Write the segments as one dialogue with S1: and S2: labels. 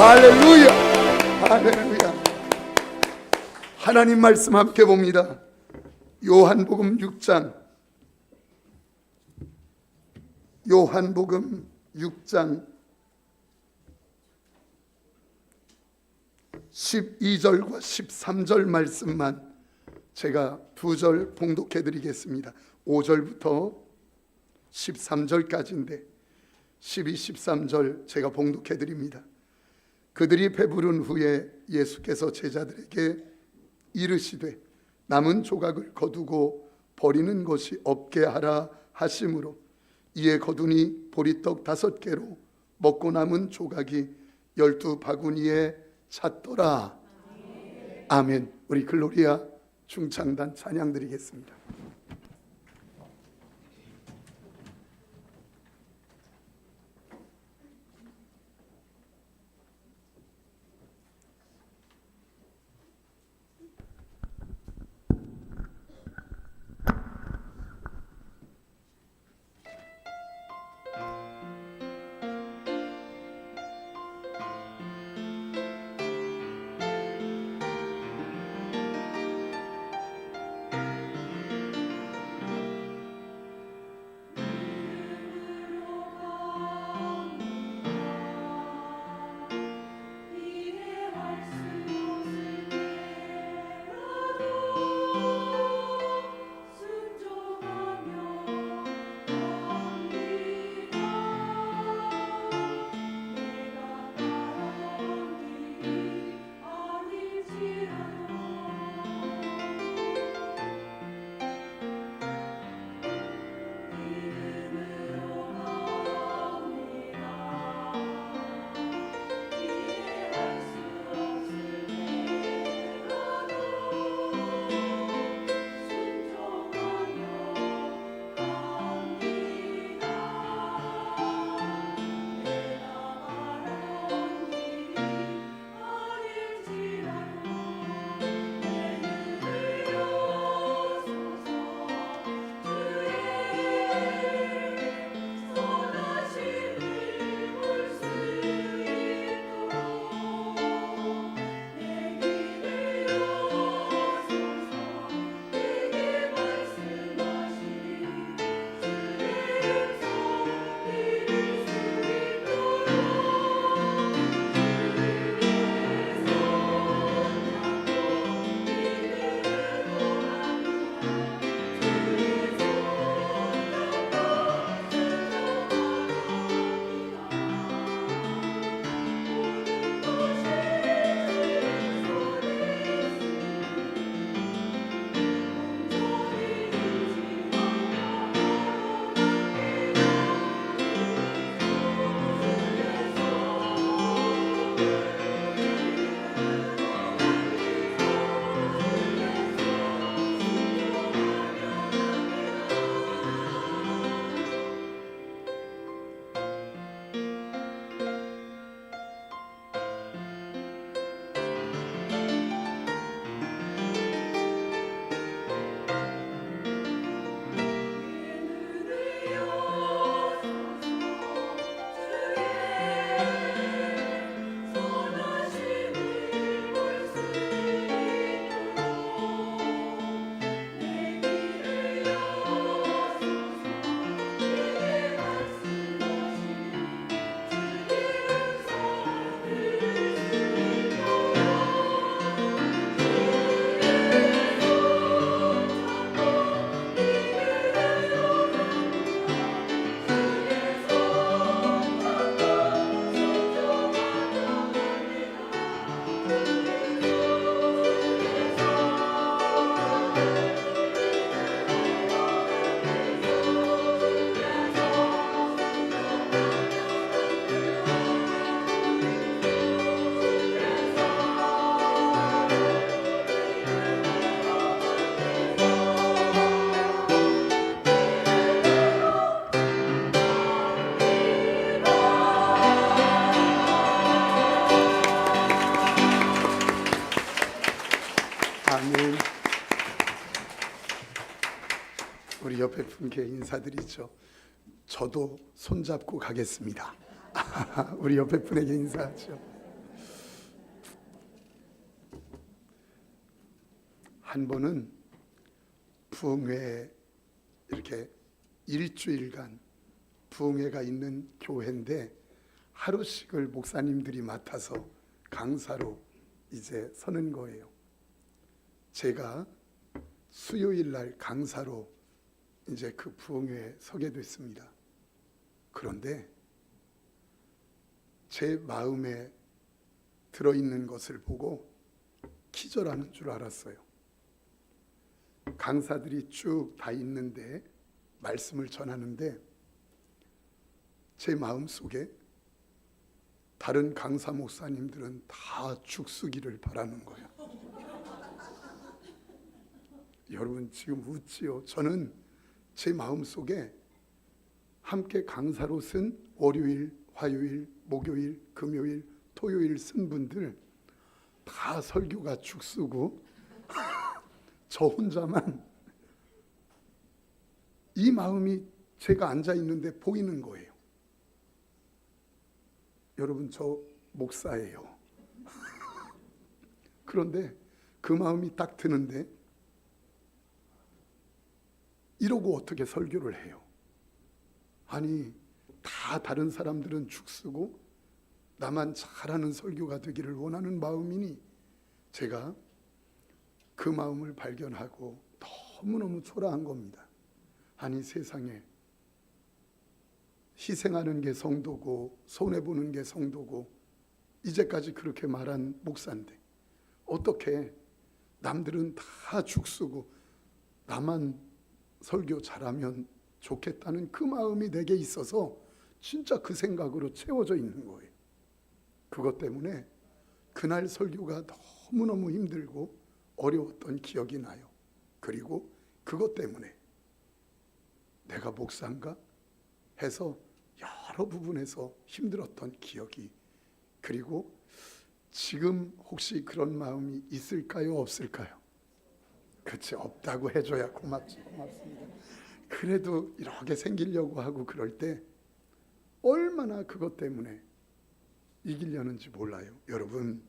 S1: 할렐루야, 할렐루야. 하나님 말씀 함께 봅니다. 요한복음 6장 12절과 13절 말씀만 제가 2절 봉독해 드리겠습니다. 5절부터 13절까지인데 12, 13절 제가 봉독해 드립니다. 그들이 배부른 후에 예수께서 제자들에게 이르시되 남은 조각을 거두고 버리는 것이 없게 하라 하심으로 이에 거두니 보리떡 5개로 먹고 남은 조각이 12바구니에 찼더라. 아멘. 우리 글로리아 중창단 찬양 드리겠습니다. 아멘. 우리 옆에 분께 인사드리죠. 저도 손잡고 가겠습니다. 우리 옆에 분에게 인사하죠. 한 번은 부흥회, 이렇게 일주일간 부흥회가 있는 교회인데 하루씩을 목사님들이 맡아서 강사로 이제 서는 거예요. 제가 수요일 날 강사로 이제 그 부흥회에 서게 됐습니다. 그런데 제 마음에 들어있는 것을 보고 기절하는 줄 알았어요. 강사들이 쭉 다 있는데 말씀을 전하는데 제 마음속에 다른 강사 목사님들은 다 죽쓰기를 바라는 거예요. 여러분 지금 웃지요? 저는 제 마음속에 함께 강사로 쓴 월요일, 화요일, 목요일, 금요일, 토요일 쓴 분들 다 설교가 죽쓰고 저 혼자만 이 마음이 제가 앉아 있는데 보이는 거예요. 여러분 저 목사예요. 그런데 그 마음이 딱 드는데 이러고 어떻게 설교를 해요? 아니 다 다른 사람들은 죽쓰고 나만 잘하는 설교가 되기를 원하는 마음이니 제가 그 마음을 발견하고 너무너무 초라한 겁니다. 아니 세상에 희생하는 게 성도고 손해보는 게 성도고 이제까지 그렇게 말한 목사인데 어떻게 남들은 다 죽쓰고 나만 설교 잘하면 좋겠다는 그 마음이 내게 있어서 진짜 그 생각으로 채워져 있는 거예요. 그것 때문에 그날 설교가 너무너무 힘들고 어려웠던 기억이 나요. 그리고 그것 때문에 내가 목사인가 해서 여러 부분에서 힘들었던 기억이, 그리고 지금 혹시 그런 마음이 있을까요? 없을까요? 그렇지, 없다고 해줘야 고맙습니다. 그래도 이렇게 생기려고 하고 그럴 때 얼마나 그것 때문에 이기려는지 몰라요. 여러분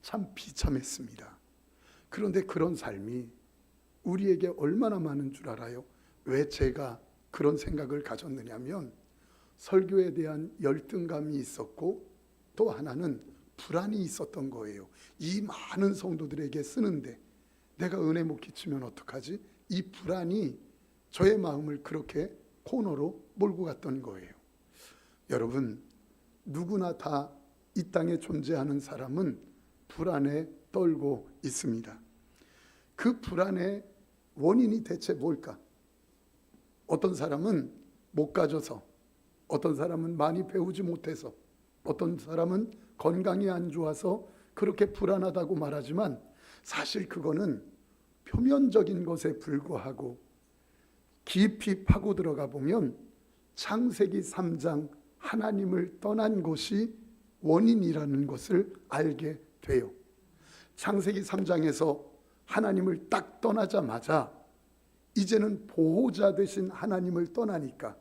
S1: 참 비참했습니다. 그런데 그런 삶이 우리에게 얼마나 많은 줄 알아요? 왜 제가 그런 생각을 가졌느냐면 설교에 대한 열등감이 있었고 또 하나는 불안이 있었던 거예요. 이 많은 성도들에게 쓰는데 내가 은혜 못 끼치면 어떡하지? 이 불안이 저의 마음을 그렇게 코너로 몰고 갔던 거예요. 여러분 누구나 다 이 땅에 존재하는 사람은 불안에 떨고 있습니다. 그 불안의 원인이 대체 뭘까? 어떤 사람은 못 가져서, 어떤 사람은 많이 배우지 못해서, 어떤 사람은 건강이 안 좋아서 그렇게 불안하다고 말하지만 사실 그거는 표면적인 것에 불과하고 깊이 파고 들어가 보면 창세기 3장 하나님을 떠난 것이 원인이라는 것을 알게 돼요. 창세기 3장에서 하나님을 딱 떠나자마자 이제는 보호자 되신 하나님을 떠나니까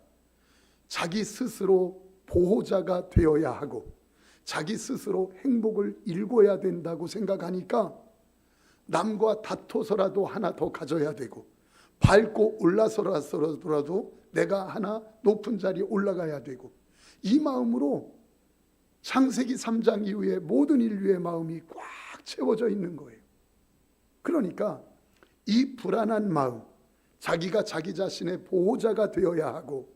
S1: 자기 스스로 보호자가 되어야 하고 자기 스스로 행복을 일궈야 된다고 생각하니까 남과 다퉈서라도 하나 더 가져야 되고 밟고 올라서라도 내가 하나 높은 자리에 올라가야 되고, 이 마음으로 창세기 3장 이후에 모든 인류의 마음이 꽉 채워져 있는 거예요. 그러니까 이 불안한 마음, 자기가 자기 자신의 보호자가 되어야 하고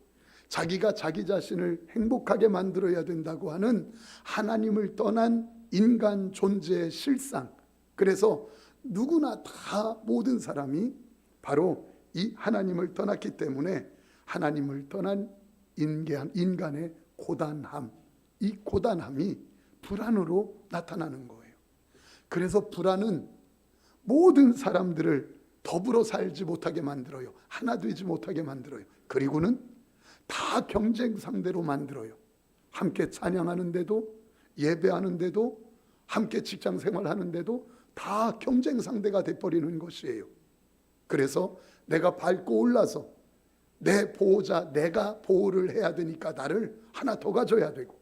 S1: 자기가 자기 자신을 행복하게 만들어야 된다고 하는 하나님을 떠난 인간 존재의 실상, 그래서 누구나 다 모든 사람이 바로 이 하나님을 떠났기 때문에 하나님을 떠난 인간의 고단함, 이 고단함이 불안으로 나타나는 거예요. 그래서 불안은 모든 사람들을 더불어 살지 못하게 만들어요. 하나 되지 못하게 만들어요. 그리고는 다 경쟁 상대로 만들어요. 함께 찬양하는데도, 예배하는데도, 함께 직장 생활하는데도 다 경쟁 상대가 돼버리는 것이에요. 그래서 내가 밟고 올라서 내 보호자, 내가 보호를 해야 되니까 나를 하나 더 가져야 되고,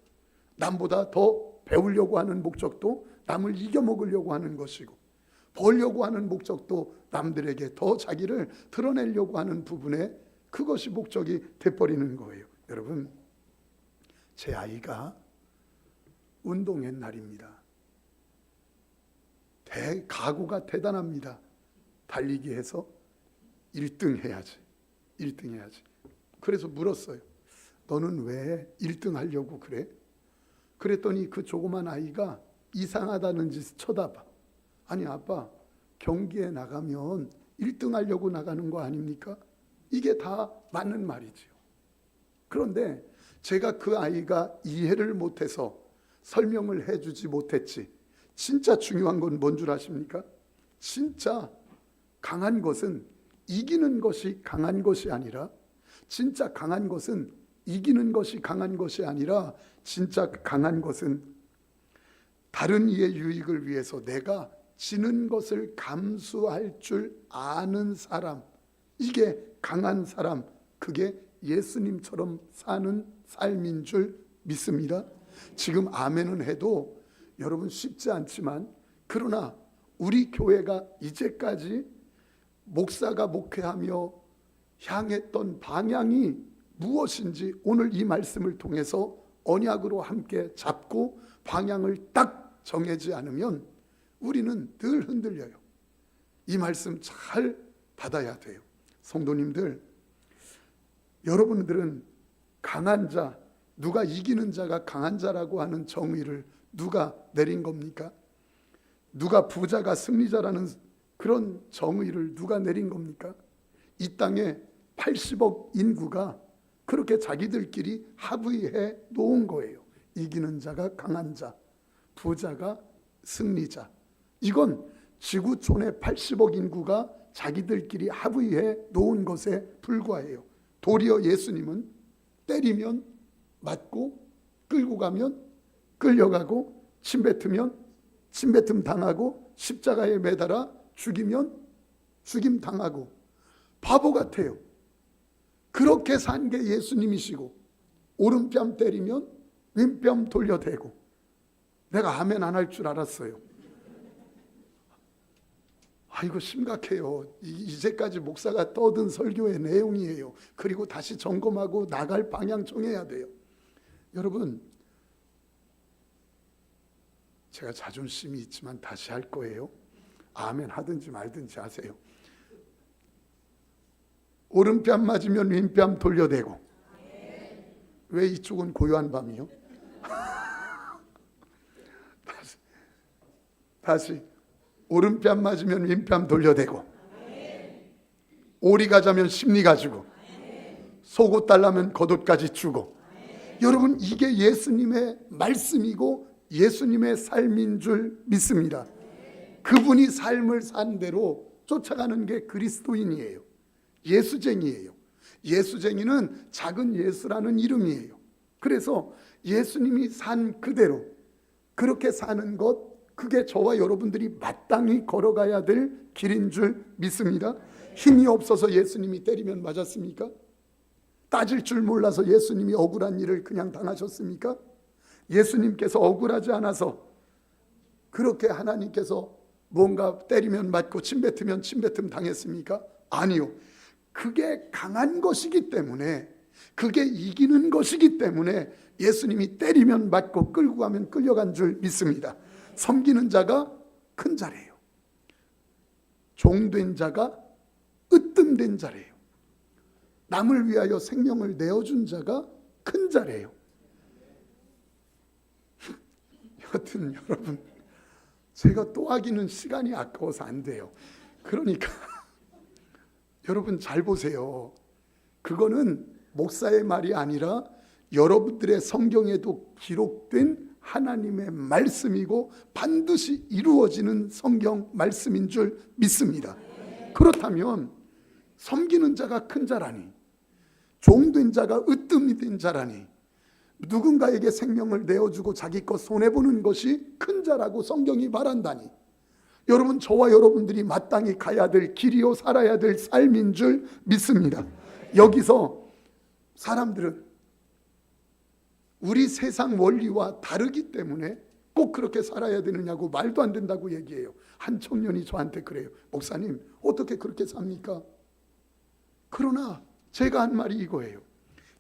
S1: 남보다 더 배우려고 하는 목적도 남을 이겨먹으려고 하는 것이고, 벌려고 하는 목적도 남들에게 더 자기를 드러내려고 하는 부분에 그것이 목적이 돼버리는 거예요. 여러분, 제 아이가 운동회 날입니다. 각오가 대단합니다. 달리기 해서 1등 해야지. 1등 해야지. 그래서 물었어요. 너는 왜 1등 하려고 그래? 그랬더니 그 조그만 아이가 이상하다는 짓 쳐다봐. 아니 아빠, 경기에 나가면 1등 하려고 나가는 거 아닙니까? 이게 다 맞는 말이지요. 그런데 제가 그 아이가 이해를 못해서 설명을 해주지 못했지. 진짜 중요한 건 뭔 줄 아십니까? 진짜 강한 것은 이기는 것이 강한 것이 아니라, 진짜 강한 것은 이기는 것이 강한 것이 아니라, 진짜 강한 것은 다른 이의 유익을 위해서 내가 지는 것을 감수할 줄 아는 사람, 이게 강한 사람, 그게 예수님처럼 사는 삶인 줄 믿습니다. 지금 아멘은 해도 여러분 쉽지 않지만, 그러나 우리 교회가 이제까지 목사가 목회하며 향했던 방향이 무엇인지 오늘 이 말씀을 통해서 언약으로 함께 잡고 방향을 딱 정하지 않으면 우리는 늘 흔들려요. 이 말씀 잘 받아야 돼요. 성도님들, 여러분들은 강한 자, 누가 이기는 자가 강한 자라고 하는 정의를 누가 내린 겁니까? 누가 부자가 승리자라는 그런 정의를 누가 내린 겁니까? 이 땅에 80억 인구가 그렇게 자기들끼리 합의해 놓은 거예요. 이기는 자가 강한 자, 부자가 승리자. 이건 지구촌의 80억 인구가 자기들끼리 합의해 놓은 것에 불과해요. 도리어 예수님은 때리면 맞고, 끌고 가면 끌려가고, 침뱉으면 침뱉음 당하고, 십자가에 매달아 죽이면 죽임 당하고, 바보 같아요. 그렇게 산 게 예수님이시고, 오른뺨 때리면 왼뺨 돌려대고. 내가 아멘 안 할 줄 알았어요. 이거 심각해요. 이제까지 목사가 떠든 설교의 내용이에요. 그리고 다시 점검하고 나갈 방향 정해야 돼요. 여러분, 제가 자존심이 있지만 다시 할 거예요. 아멘 하든지 말든지 하세요. 오른뺨 맞으면 왼뺨 돌려대고. 왜 이쪽은 고요한 밤이요? 다시 오른뺨 맞으면 왼뺨 돌려대고, 오리 가자면 심리 가지고, 속옷 달라면 겉옷까지 주고. 여러분, 이게 예수님의 말씀이고 예수님의 삶인 줄 믿습니다. 그분이 삶을 산 대로 쫓아가는 게 그리스도인이에요. 예수쟁이에요. 예수쟁이는 작은 예수라는 이름이에요. 그래서 예수님이 산 그대로 그렇게 사는 것, 그게 저와 여러분들이 마땅히 걸어가야 될 길인 줄 믿습니다. 힘이 없어서 예수님이 때리면 맞았습니까? 따질 줄 몰라서 예수님이 억울한 일을 그냥 당하셨습니까? 예수님께서 억울하지 않아서 그렇게 하나님께서 뭔가 때리면 맞고 침뱉으면 침뱉음 당했습니까? 아니요. 그게 강한 것이기 때문에, 그게 이기는 것이기 때문에 예수님이 때리면 맞고 끌고 가면 끌려간 줄 믿습니다. 섬기는 자가 큰 자래요. 종된 자가 으뜸된 자래요. 남을 위하여 생명을 내어준 자가 큰 자래요. 여튼 여러분, 제가 또 하기는 시간이 아까워서 안 돼요. 그러니까 여러분 잘 보세요. 그거는 목사의 말이 아니라 여러분들의 성경에도 기록된 하나님의 말씀이고 반드시 이루어지는 성경 말씀인 줄 믿습니다. 그렇다면 섬기는 자가 큰 자라니, 종된 자가 으뜸이 된 자라니, 누군가에게 생명을 내어주고 자기 것 손해보는 것이 큰 자라고 성경이 말한다니, 여러분, 저와 여러분들이 마땅히 가야 될 길이요 살아야 될 삶인 줄 믿습니다. 여기서 사람들은 우리 세상 원리와 다르기 때문에 꼭 그렇게 살아야 되느냐고 말도 안 된다고 얘기해요. 한 청년이 저한테 그래요. 목사님, 어떻게 그렇게 삽니까? 그러나 제가 한 말이 이거예요.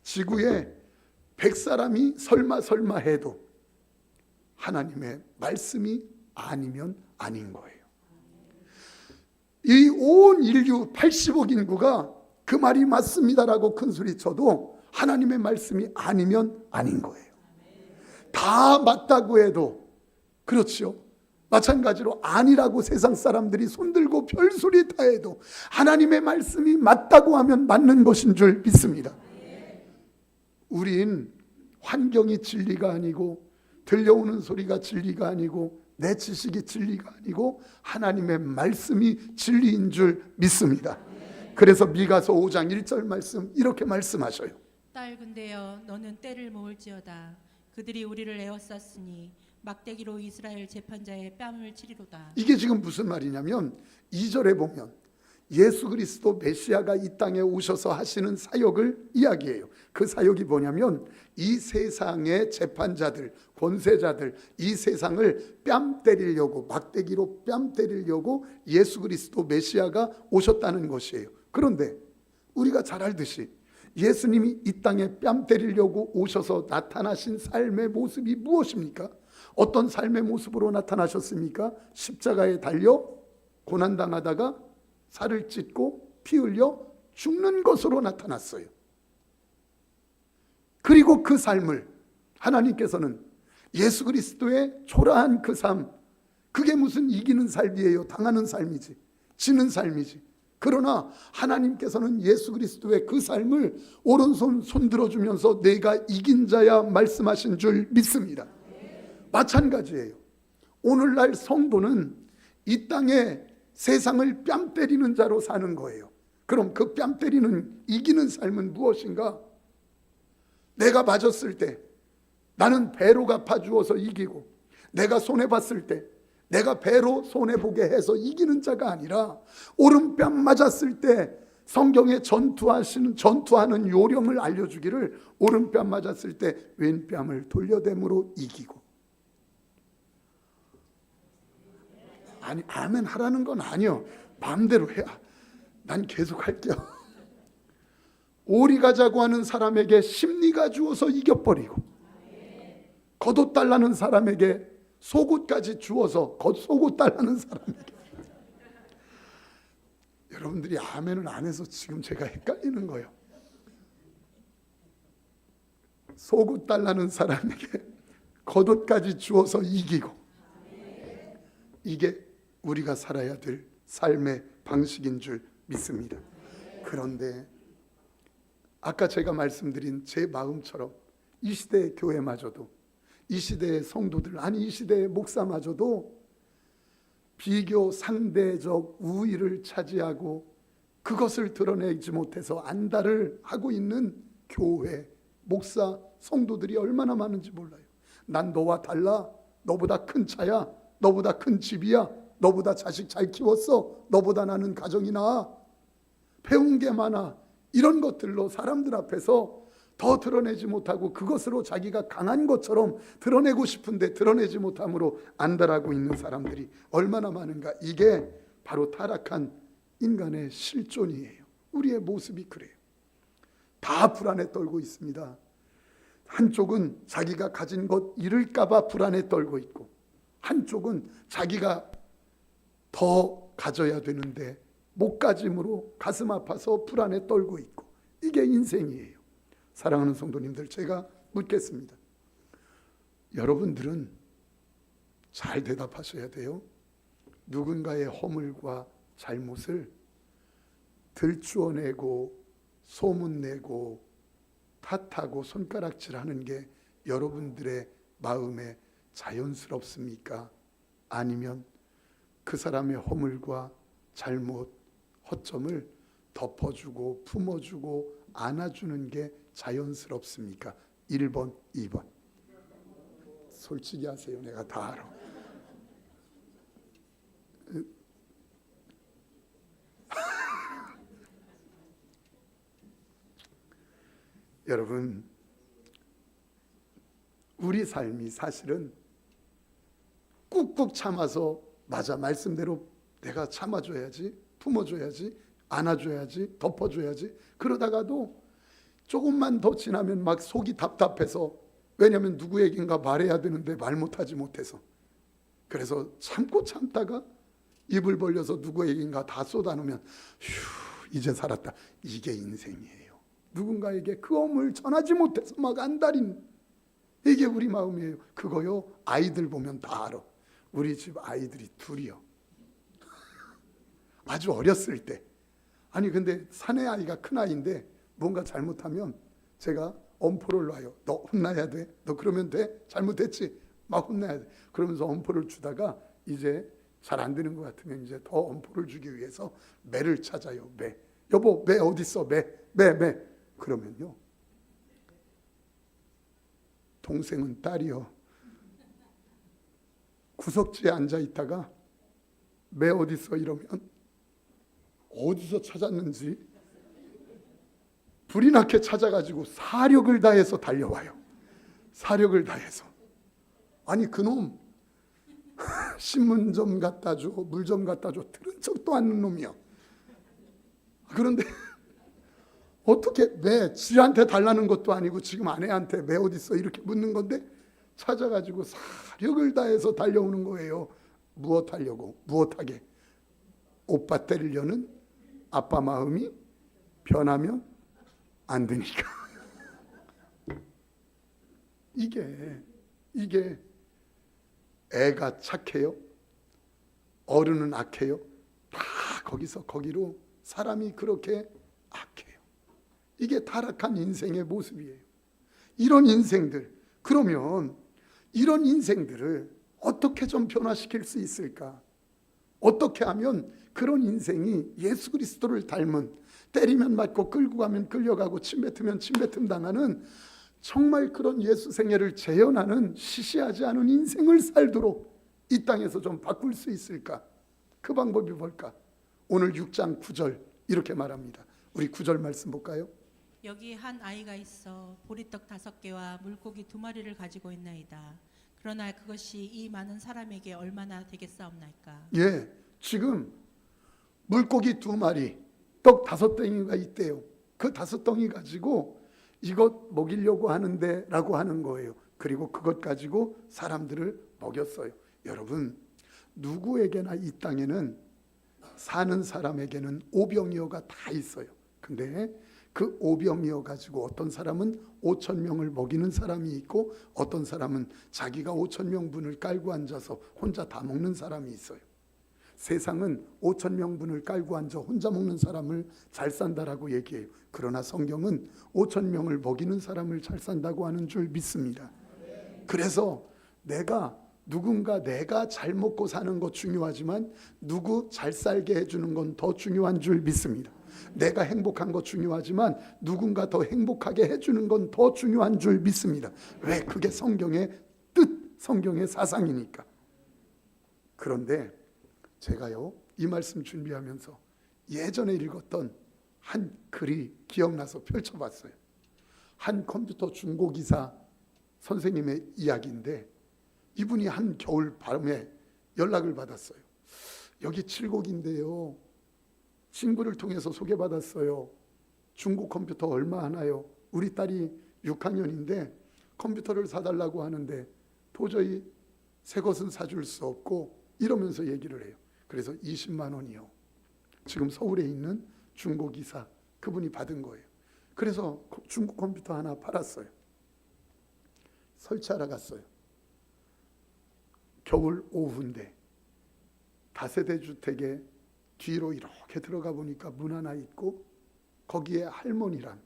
S1: 지구에 100사람이 설마 해도 하나님의 말씀이 아니면 아닌 거예요. 이 온 인류 80억 인구가 그 말이 맞습니다라고 큰 소리 쳐도 하나님의 말씀이 아니면 아닌 거예요. 다 맞다고 해도 그렇죠. 마찬가지로 아니라고 세상 사람들이 손들고 별소리 다 해도 하나님의 말씀이 맞다고 하면 맞는 것인 줄 믿습니다. 우린 환경이 진리가 아니고 들려오는 소리가 진리가 아니고 내 지식이 진리가 아니고 하나님의 말씀이 진리인 줄 믿습니다. 그래서 미가서 5장 1절 말씀 이렇게 말씀하셔요.
S2: 딸 근데여 너는 때를 모을지어다. 그들이 우리를 에워쌌으니 막대기로 이스라엘 재판자의 뺨을 치리로다.
S1: 이게 지금 무슨 말이냐면 2절에 보면 예수 그리스도 메시아가 이 땅에 오셔서 하시는 사역을 이야기해요. 그 사역이 뭐냐면 이 세상의 재판자들, 권세자들, 이 세상을 뺨 때리려고, 막대기로 뺨 때리려고 예수 그리스도 메시아가 오셨다는 것이에요. 그런데 우리가 잘 알듯이 예수님이 이 땅에 뺨 때리려고 오셔서 나타나신 삶의 모습이 무엇입니까? 어떤 삶의 모습으로 나타나셨습니까? 십자가에 달려 고난당하다가 살을 찢고 피 흘려 죽는 것으로 나타났어요. 그리고 그 삶을 하나님께서는 예수 그리스도의 초라한 그 삶, 그게 무슨 이기는 삶이에요? 당하는 삶이지, 지는 삶이지. 그러나 하나님께서는 예수 그리스도의 그 삶을 오른손 손들어주면서 내가 이긴 자야 말씀하신 줄 믿습니다. 마찬가지예요. 오늘날 성도는 이 땅에 세상을 뺨 때리는 자로 사는 거예요. 그럼 그 뺨 때리는 이기는 삶은 무엇인가? 내가 맞았을 때 나는 배로 갚아주어서 이기고, 내가 손해봤을 때 내가 배로 손해보게 해서 이기는 자가 아니라, 오른뺨 맞았을 때 성경에 전투하는 요령을 알려주기를 오른뺨 맞았을 때 왼뺨을 돌려댐으로 이기고. 아니, 아멘 하라는 건 아니요. 마음대로 해. 난 계속 할게요. 오리 가자고 하는 사람에게 심리가 주어서 이겨버리고, 겉옷 달라는 사람에게 속옷까지 주어서 속옷 달라는 사람에게. 여러분들이 아멘을 안 해서 지금 제가 헷갈리는 거예요. 속옷 달라는 사람에게 겉옷까지 주어서 이기고. 이게 우리가 살아야 될 삶의 방식인 줄 믿습니다. 그런데 아까 제가 말씀드린 제 마음처럼 이 시대의 교회마저도, 이 시대의 성도들, 아니 이 시대의 목사마저도 비교 상대적 우위를 차지하고 그것을 드러내지 못해서 안달을 하고 있는 교회, 목사, 성도들이 얼마나 많은지 몰라요. 난 너와 달라, 너보다 큰 차야, 너보다 큰 집이야, 너보다 자식 잘 키웠어, 너보다 나는 가정이 나아, 배운 게 많아, 이런 것들로 사람들 앞에서 더 드러내지 못하고 그것으로 자기가 강한 것처럼 드러내고 싶은데 드러내지 못함으로 안달하고 있는 사람들이 얼마나 많은가. 이게 바로 타락한 인간의 실존이에요. 우리의 모습이 그래요. 다 불안에 떨고 있습니다. 한쪽은 자기가 가진 것 잃을까 봐 불안에 떨고 있고, 한쪽은 자기가 더 가져야 되는데 못 가짐으로 가슴 아파서 불안에 떨고 있고. 이게 인생이에요. 사랑하는 성도님들, 제가 묻겠습니다. 여러분들은 잘 대답하셔야 돼요. 누군가의 허물과 잘못을 들추어내고 소문내고 탓하고 손가락질하는 게 여러분들의 마음에 자연스럽습니까? 아니면 그 사람의 허물과 잘못, 허점을 덮어주고 품어주고 안아주는 게 자연스럽습니까? 1번, 2번. 솔직히 하세요. 내가 다 알아. 여러분, 우리 삶이 사실은 꾹꾹 참아서 맞아, 말씀대로 내가 참아줘야지, 품어줘야지, 안아줘야지, 덮어줘야지. 그러다가도 조금만 더 지나면 막 속이 답답해서, 왜냐하면 누구에겐가 말해야 되는데 말 못하지 못해서, 그래서 참고 참다가 입을 벌려서 누구에겐가 다 쏟아놓으면 휴, 이제 살았다. 이게 인생이에요. 누군가에게 그 엄을 전하지 못해서 막 안달인, 이게 우리 마음이에요. 그거요, 아이들 보면 다 알아. 우리 집 아이들이 둘이요. 아주 어렸을 때. 아니 근데 사내 아이가 큰 아이인데 뭔가 잘못하면 제가 엄포를 놔요. 너 혼나야 돼. 너 그러면 돼. 잘못했지. 막 혼나야 돼. 그러면서 엄포를 주다가 이제 잘 안 되는 것 같으면 이제 더 엄포를 주기 위해서 매를 찾아요. 매. 여보, 매 어디 있어? 매. 그러면요, 동생은 딸이요, 구석지에 앉아 있다가 매 어디 있어 이러면 어디서 찾았는지 불이 나게 찾아가지고 사력을 다해서 달려와요. 사력을 다해서. 아니 그놈 신문 좀 갖다 줘, 물 좀 갖다 줘, 들은 척도 않는 놈이야. 그런데 어떻게 매, 지한테 달라는 것도 아니고 지금 아내한테 매 어디 있어 이렇게 묻는 건데 찾아가지고 사력을 다해서 달려오는 거예요. 무엇하려고? 무엇하게? 오빠 때리려는 아빠 마음이 변하면 안 되니까. 이게 애가 착해요? 어른은 악해요? 다 거기서 거기로 사람이 그렇게 악해요. 이게 타락한 인생의 모습이에요. 이런 인생들, 그러면 이런 인생들을 어떻게 좀 변화시킬 수 있을까? 어떻게 하면 그런 인생이 예수 그리스도를 닮은, 때리면 맞고 끌고 가면 끌려가고 침뱉으면 침뱉음 당하는 정말 그런 예수 생애를 재현하는 시시하지 않은 인생을 살도록 이 땅에서 좀 바꿀 수 있을까? 그 방법이 뭘까? 오늘 6장 9절 이렇게 말합니다. 우리 9절 말씀 볼까요?
S2: 여기 한 아이가 있어 보리떡 5개와 물고기 2마리를 가지고 있나이다. 그러나 그것이 이 많은 사람에게 얼마나 되겠사옵나이까.
S1: 예, 지금 물고기 2마리, 떡 5덩이가 있대요. 그 5덩이 가지고 이것 먹이려고 하는데 라고 하는 거예요. 그리고 그것 가지고 사람들을 먹였어요. 여러분, 누구에게나 이 땅에는, 사는 사람에게는 오병이어가 다 있어요. 근데 그 오병이어 가지고 어떤 사람은 5,000명을 먹이는 사람이 있고 어떤 사람은 자기가 5,000명분을 깔고 앉아서 혼자 다 먹는 사람이 있어요. 세상은 5,000명분을 깔고 앉아 혼자 먹는 사람을 잘 산다라고 얘기해요. 그러나 성경은 5,000명을 먹이는 사람을 잘 산다고 하는 줄 믿습니다. 그래서 누군가 내가 잘 먹고 사는 것 중요하지만 누구 잘 살게 해주는 건 더 중요한 줄 믿습니다. 내가 행복한 것 중요하지만 누군가 더 행복하게 해주는 건 더 중요한 줄 믿습니다. 왜? 그게 성경의 뜻, 성경의 사상이니까. 그런데 제가요, 이 말씀 준비하면서 예전에 읽었던 한 글이 기억나서 펼쳐봤어요. 한 컴퓨터 중고기사 선생님의 이야기인데, 이분이 한 겨울 밤에 연락을 받았어요. 여기 칠곡인데요, 친구를 통해서 소개받았어요. 중고 컴퓨터 얼마 하나요? 우리 딸이 6학년인데 컴퓨터를 사달라고 하는데 도저히 새 것은 사줄 수 없고, 이러면서 얘기를 해요. 그래서 20만 원이요. 지금 서울에 있는 중고기사 그분이 받은 거예요. 그래서 중고 컴퓨터 하나 팔았어요. 설치하러 갔어요. 겨울 오후인데 다세대 주택에 뒤로 이렇게 들어가 보니까 문 하나 있고 거기에 할머니랑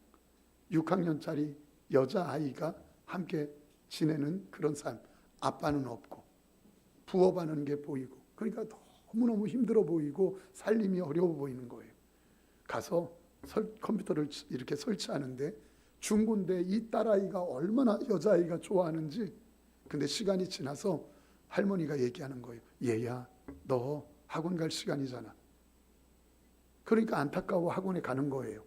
S1: 6학년짜리 여자아이가 함께 지내는 그런 삶. 아빠는 없고 부업하는 게 보이고, 그러니까 너무너무 힘들어 보이고 살림이 어려워 보이는 거예요. 가서 컴퓨터를 이렇게 설치하는데 중고인데 이 딸아이가 얼마나 여자아이가 좋아하는지. 근데 시간이 지나서 할머니가 얘기하는 거예요. 얘야, 너 학원 갈 시간이잖아. 그러니까 안타까워 학원에 가는 거예요.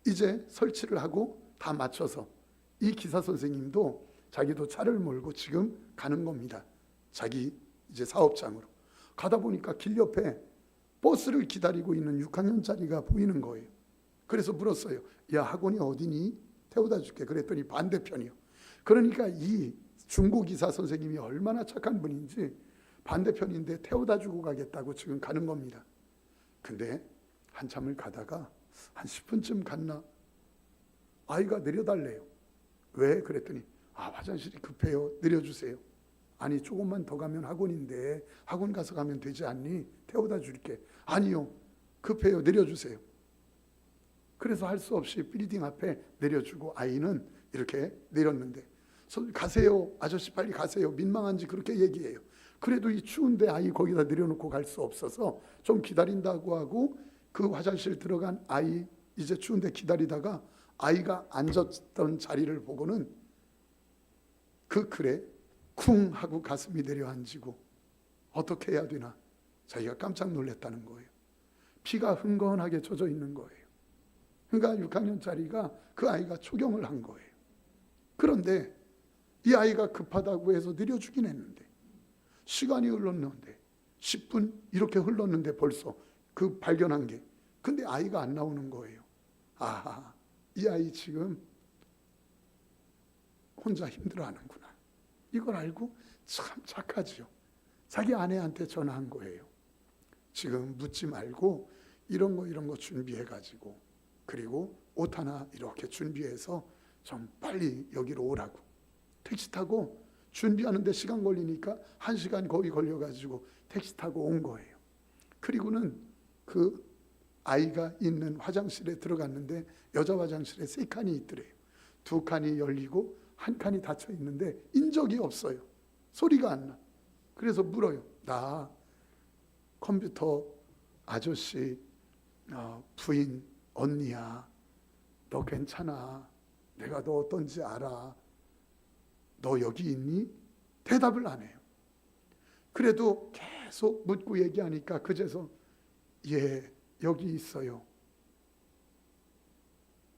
S1: 이제 설치를 하고 다 맞춰서 이 기사 선생님도 자기도 차를 몰고 지금 가는 겁니다. 자기 이제 사업장으로. 가다 보니까 길 옆에 버스를 기다리고 있는 6학년짜리가 보이는 거예요. 그래서 물었어요. 야, 학원이 어디니? 태워다 줄게. 그랬더니 반대편이요. 그러니까 이 중고기사 선생님이 얼마나 착한 분인지 반대편인데 태워다 주고 가겠다고 지금 가는 겁니다. 근데 한참을 가다가 한 10분쯤 갔나 아이가 내려달래요. 왜? 그랬더니 화장실이 급해요. 내려주세요. 아니, 조금만 더 가면 학원인데 학원 가서 가면 되지 않니? 태워다 줄게. 아니요, 급해요. 내려주세요. 그래서 할 수 없이 빌딩 앞에 내려주고 아이는 이렇게 내렸는데, 가세요 아저씨, 빨리 가세요. 민망한지 그렇게 얘기해요. 그래도 이 추운데 아이 거기다 내려놓고 갈 수 없어서 좀 기다린다고 하고 그 화장실 들어간 아이 이제 추운데 기다리다가 아이가 앉았던 자리를 보고는 그 글에 쿵 하고 가슴이 내려앉고 어떻게 해야 되나 자기가 깜짝 놀랐다는 거예요. 피가 흥건하게 젖어 있는 거예요. 그러니까 6학년짜리가 그 아이가 초경을 한 거예요. 그런데 이 아이가 급하다고 해서 내려주긴 했는데 시간이 흘렀는데 10분 이렇게 흘렀는데 벌써 그 발견한 게, 근데 아이가 안 나오는 거예요. 아하, 이 아이 지금 혼자 힘들어하는구나. 이걸 알고 참 착하지요. 자기 아내한테 전화한 거예요. 지금 묻지 말고 이런 거 준비해가지고, 그리고 옷 하나 이렇게 준비해서 좀 빨리 여기로 오라고. 택시 타고 준비하는데 시간 걸리니까 1시간 거의 걸려가지고 택시 타고 온 거예요. 그리고는 그 아이가 있는 화장실에 들어갔는데 여자 화장실에 3칸이 있더래요. 2칸이 열리고 1칸이 닫혀 있는데 인적이 없어요. 소리가 안 나. 그래서 물어요. 나 컴퓨터 아저씨 부인 언니야. 너 괜찮아? 내가 너 어떤지 알아. 너 여기 있니? 대답을 안 해요. 그래도 계속 묻고 얘기하니까 그제서 예, 여기 있어요.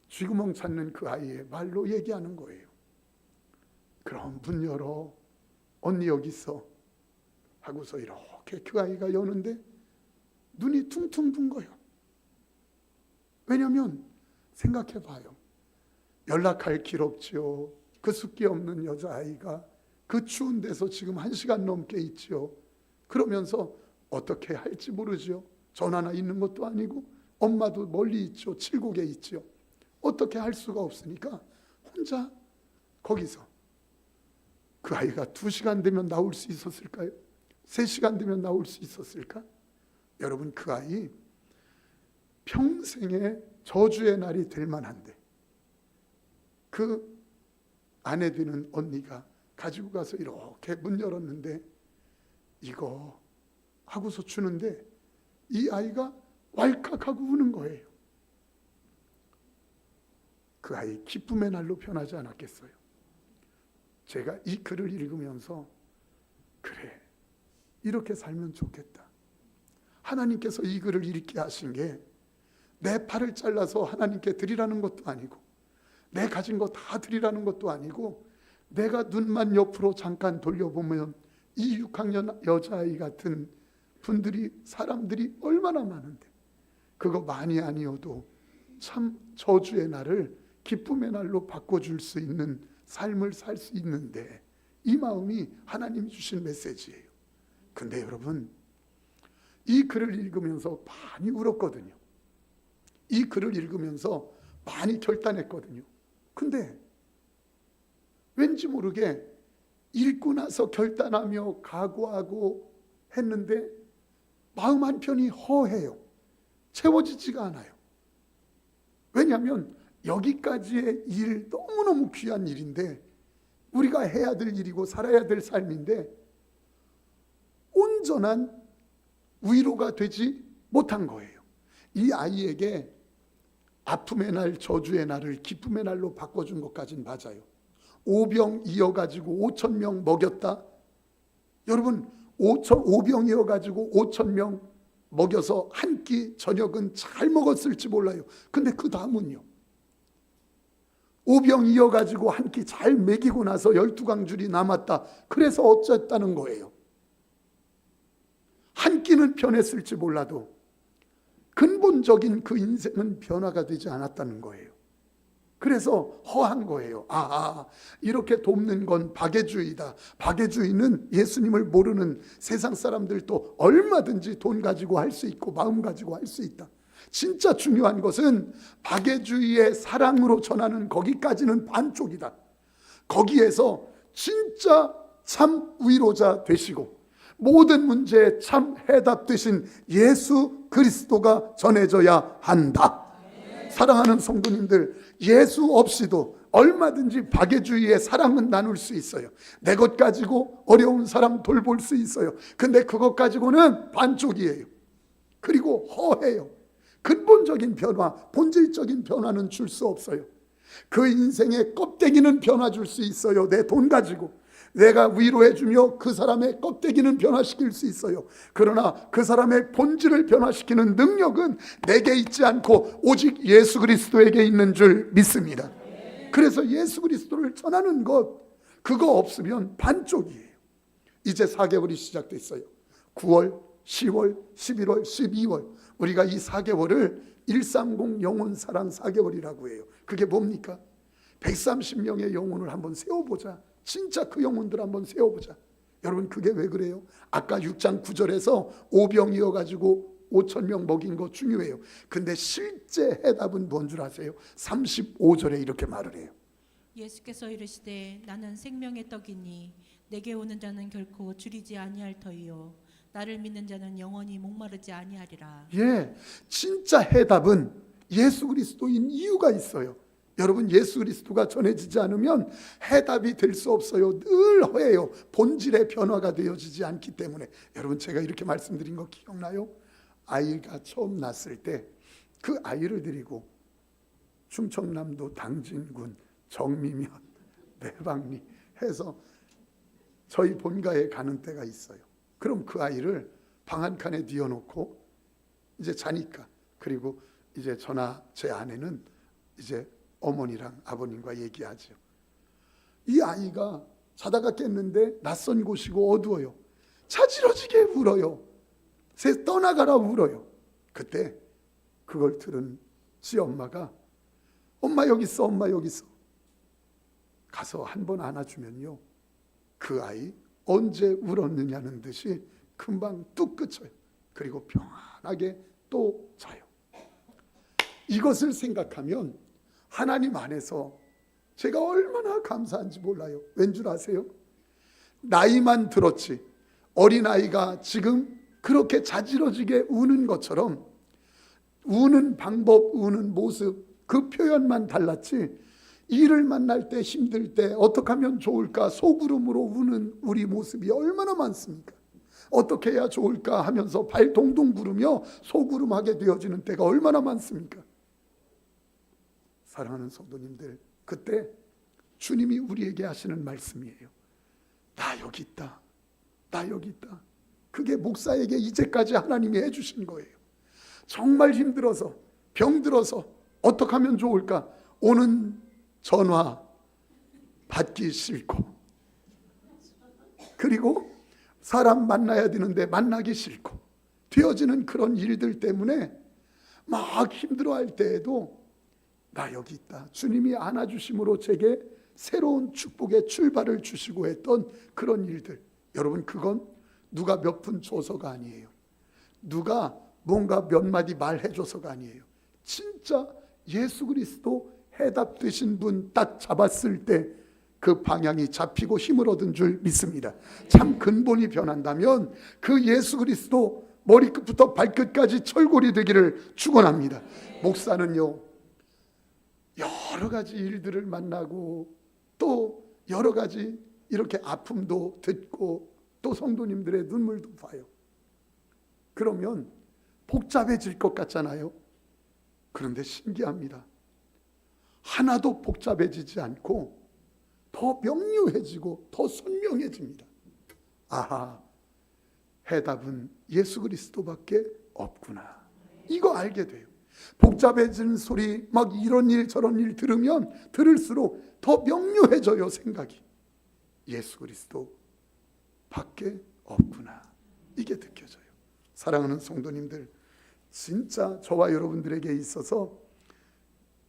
S1: 쥐구멍 찾는 그 아이의 말로 얘기하는 거예요. 그럼 문 열어. 언니 여기 있어. 하고서 이렇게 그 아이가 여는데 눈이 퉁퉁 분 거예요. 왜냐하면 생각해 봐요. 연락할 길 없지요. 그 숫기 없는 여자아이가 그 추운 데서 지금 1시간 넘게 있지요. 그러면서 어떻게 할지 모르지요. 전화나 있는 것도 아니고 엄마도 멀리 있죠. 칠곡에 있지요. 어떻게 할 수가 없으니까 혼자 거기서 그 아이가 2시간 되면 나올 수 있었을까요? 3시간 되면 나올 수 있었을까? 여러분, 그 아이 평생의 저주의 날이 될 만한데 그 아내 되는 언니가 가지고 가서 이렇게 문 열었는데 이거 하고서 주는데 이 아이가 왈칵하고 우는 거예요. 그 아이 기쁨의 날로 변하지 않았겠어요? 제가 이 글을 읽으면서 그래, 이렇게 살면 좋겠다. 하나님께서 이 글을 읽게 하신 게 내 팔을 잘라서 하나님께 드리라는 것도 아니고 내 가진 거 다 드리라는 것도 아니고 내가 눈만 옆으로 잠깐 돌려보면 이 6학년 여자아이 같은 분들이, 사람들이 얼마나 많은데 그거 많이 아니어도 참 저주의 날을 기쁨의 날로 바꿔줄 수 있는 삶을 살 수 있는데, 이 마음이 하나님이 주신 메시지예요. 근데 여러분, 이 글을 읽으면서 많이 울었거든요. 이 글을 읽으면서 많이 결단했거든요. 근데 왠지 모르게 읽고 나서 결단하며 각오하고 했는데 마음 한편이 허해요. 채워지지가 않아요. 왜냐하면 여기까지의 일, 너무너무 귀한 일인데 우리가 해야 될 일이고 살아야 될 삶인데 온전한 위로가 되지 못한 거예요. 이 아이에게 아픔의 날, 저주의 날을 기쁨의 날로 바꿔준 것까지는 맞아요. 오병 이어가지고 5,000명 먹였다. 여러분, 오병 이어가지고 5,000명 먹여서 한 끼 저녁은 잘 먹었을지 몰라요. 근데 그 다음은요, 오병 이어가지고 한 끼 잘 먹이고 나서 12광줄이 남았다. 그래서 어쨌다는 거예요. 한 끼는 변했을지 몰라도 근본적인 그 인생은 변화가 되지 않았다는 거예요. 그래서 허한 거예요. 이렇게 돕는 건 박애주의다. 박애주의는 예수님을 모르는 세상 사람들도 얼마든지 돈 가지고 할 수 있고 마음 가지고 할 수 있다. 진짜 중요한 것은 박애주의의 사랑으로 전하는 거기까지는 반쪽이다. 거기에서 진짜 참 위로자 되시고 모든 문제에 참 해답 되신 예수 그리스도가 전해져야 한다. 사랑하는 성도님들, 예수 없이도 얼마든지 박애주의의 사랑은 나눌 수 있어요. 내 것 가지고 어려운 사람 돌볼 수 있어요. 근데 그것 가지고는 반쪽이에요. 그리고 허해요. 근본적인 변화, 본질적인 변화는 줄 수 없어요. 그 인생의 껍데기는 변화 줄 수 있어요. 내 돈 가지고 내가 위로해주며 그 사람의 껍데기는 변화시킬 수 있어요. 그러나 그 사람의 본질을 변화시키는 능력은 내게 있지 않고 오직 예수 그리스도에게 있는 줄 믿습니다. 그래서 예수 그리스도를 전하는 것, 그거 없으면 반쪽이에요. 이제 4개월이 시작됐어요. 9월, 10월, 11월, 12월. 우리가 이 4개월을 130 영혼 사랑 4개월이라고 해요. 그게 뭡니까? 130명의 영혼을 한번 세워보자. 진짜 그 영혼들 한번 세워보자. 여러분, 그게 왜 그래요? 아까 6장 9절에서 오병이어가지고 5,000명 먹인 거 중요해요. 근데 실제 해답은 뭔 줄 아세요? 35절에 이렇게 말을 해요.
S2: 예수께서 이르시되 나는 생명의 떡이니 내게 오는 자는 결코 줄이지 아니할 터이요 나를 믿는 자는 영원히 목마르지 아니하리라.
S1: 진짜 해답은 예수 그리스도인 이유가 있어요. 여러분, 예수 그리스도가 전해지지 않으면 해답이 될 수 없어요. 늘 허예요. 본질의 변화가 되어지지 않기 때문에. 여러분, 제가 이렇게 말씀드린 거 기억나요? 아이가 처음 낳았을 때 그 아이를 데리고 충청남도 당진군 정미면 내방리 해서 저희 본가에 가는 때가 있어요. 그럼 그 아이를 방 한 칸에 뉘어놓고 이제 자니까, 그리고 이제 저나 제 아내는 이제 어머니랑 아버님과 얘기하죠. 이 아이가 자다가 깼는데 낯선 곳이고 어두워요. 자지러지게 울어요. 새 떠나가라 울어요. 그때 그걸 들은 지 엄마가 엄마 여기 있어, 엄마 여기 있어. 가서 한 번 안아주면요, 그 아이 언제 울었느냐는 듯이 금방 뚝 그쳐요. 그리고 평안하게 또 자요. 이것을 생각하면 하나님 안에서 제가 얼마나 감사한지 몰라요. 왠 줄 아세요? 나이만 들었지 어린아이가 지금 그렇게 자지러지게 우는 것처럼 우는 방법, 우는 모습, 그 표현만 달랐지 이를 만날 때, 힘들 때 어떻게 하면 좋을까 속으름으로 우는 우리 모습이 얼마나 많습니까? 어떻게 해야 좋을까 하면서 발 동동 구르며 속으름하게 되어지는 때가 얼마나 많습니까? 사랑하는 성도님들, 그때 주님이 우리에게 하시는 말씀이에요. 나 여기 있다. 나 여기 있다. 그게 목사에게 이제까지 하나님이 해주신 거예요. 정말 힘들어서, 병들어서 어떻게 하면 좋을까? 오는 전화 받기 싫고, 그리고 사람 만나야 되는데 만나기 싫고, 되어지는 그런 일들 때문에 막 힘들어할 때에도 나 여기 있다. 주님이 안아주심으로 제게 새로운 축복의 출발을 주시고 했던 그런 일들. 여러분, 그건 누가 몇 분 줘서가 아니에요. 누가 뭔가 몇 마디 말해줘서가 아니에요. 진짜 예수 그리스도 해답 되신 분 딱 잡았을 때 그 방향이 잡히고 힘을 얻은 줄 믿습니다. 참 근본이 변한다면 그 예수 그리스도 머리끝부터 발끝까지 철골이 되기를 축원합니다. 목사는요, 여러 가지 일들을 만나고 또 여러 가지 이렇게 아픔도 듣고 또 성도님들의 눈물도 봐요. 그러면 복잡해질 것 같잖아요. 그런데 신기합니다. 하나도 복잡해지지 않고 더 명료해지고 더 선명해집니다. 아하, 해답은 예수 그리스도밖에 없구나. 이거 알게 돼요. 복잡해지는 소리, 막 이런 일 저런 일 들으면 들을수록 더 명료해져요. 생각이. 예수 그리스도 밖에 없구나. 이게 느껴져요. 사랑하는 성도님들, 진짜 저와 여러분들에게 있어서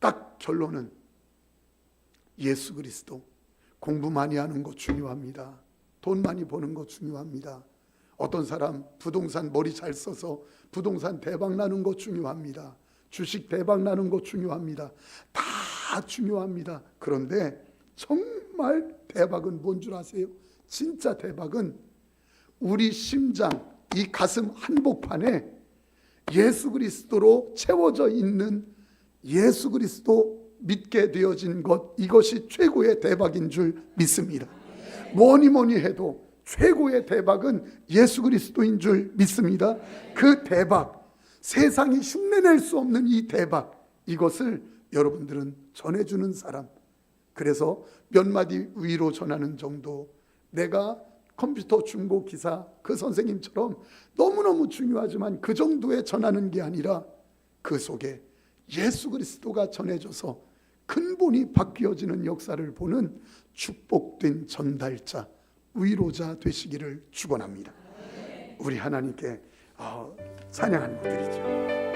S1: 딱 결론은 예수 그리스도. 공부 많이 하는 거 중요합니다. 돈 많이 버는 거 중요합니다. 어떤 사람 부동산 머리 잘 써서 부동산 대박 나는 거 중요합니다. 주식 대박 나는 거 중요합니다. 다 중요합니다. 그런데 정말 대박은 뭔 줄 아세요? 진짜 대박은 우리 심장, 이 가슴 한복판에 예수 그리스도로 채워져 있는 예수 그리스도 믿게 되어진 것, 이것이 최고의 대박인 줄 믿습니다. 뭐니 해도 최고의 대박은 예수 그리스도인 줄 믿습니다. 그 대박, 세상이 흉내낼 수 없는 이 대박, 이것을 여러분들은 전해주는 사람. 그래서 몇 마디 위로 전하는 정도, 내가 컴퓨터 중고 기사 그 선생님처럼 너무너무 중요하지만 그 정도에 전하는 게 아니라 그 속에 예수 그리스도가 전해져서 근본이 바뀌어지는 역사를 보는 축복된 전달자, 위로자 되시기를 축원합니다. 우리 하나님께 찬양 한번 드리죠.